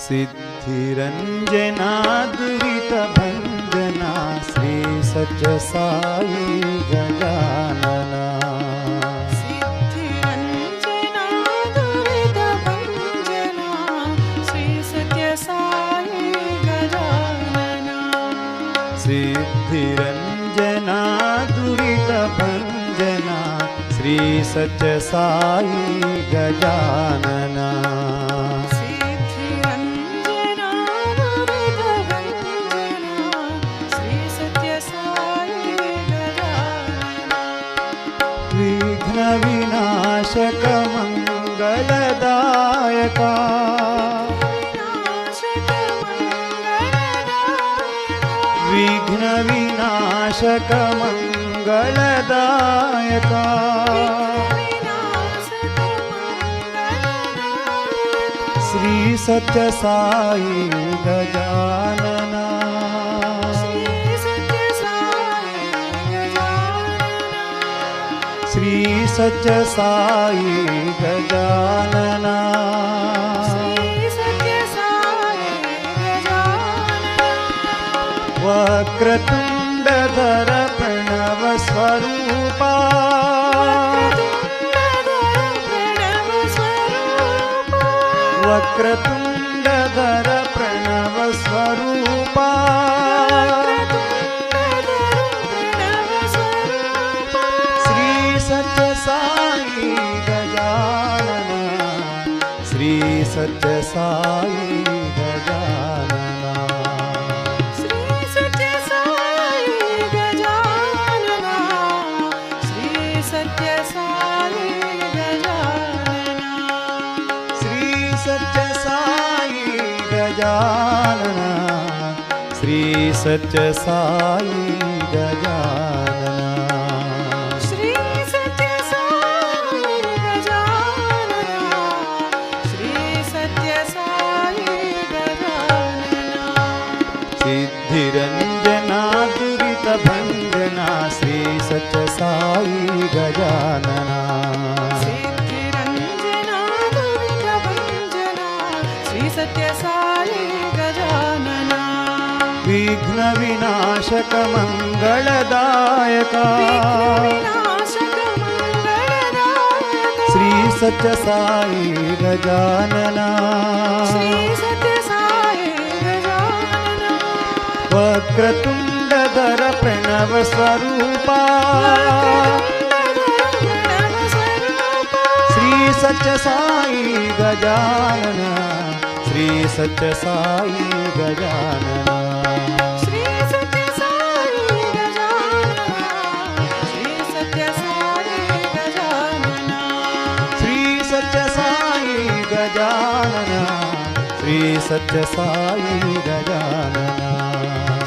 सिद्धिरंजना दुरितभंजना श्री सत्य साई गजानना। सिद्धिरंजना दुरितभंजना श्री सत्य साई गजानना। सिद्धिरंजना दुरितभंजना श्री सत्य साई गजानना। विघ्न विनाशक मंगलदायका विघ्न विनाशक मंगलदायका श्री सत्य साई गजानना। श्री सत्य साई गजानना। वक्रतुंडधर प्रणव स्वरूपा वक्रतुंडधर प्रणव स्वरूपा श्री सत्य साई गजानना। श्री सत्य साई गजानना। श्री सत्य साई गजानना। श्री सत्य साई गजानना। श्री सत्य साई गजानना। श्री सत्य साई गजानना। श्री सत्य साई गजानना। श्री सत्य साई गजानना। सिद्धिरंजना दुरितभंजना श्री सत्य साई गजानना। सिद्धिरंजना दुरितभंजना श्री सत्य साई गजानना। विघ्न विनाशक मंगलदायका श्री सत्य साई गजानना। वक्रतुंडधर प्रणव स्वरूपा श्री सत्य साई गजानना। श्री सत्य साई गजानना। श्री सत्य साई गजानना। श्री सत्य साई गजानना। श्री सत्य साई गजानना। श्री सत्य साई गजानना।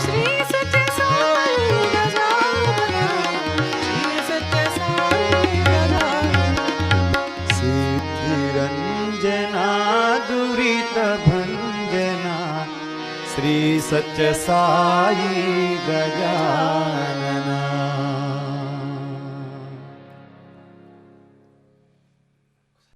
श्री सत्य साई गजानना। श्री सत्य साई गजानना। सिद्धिरंजना दुरितभंजना श्री सत्य साई गजानना।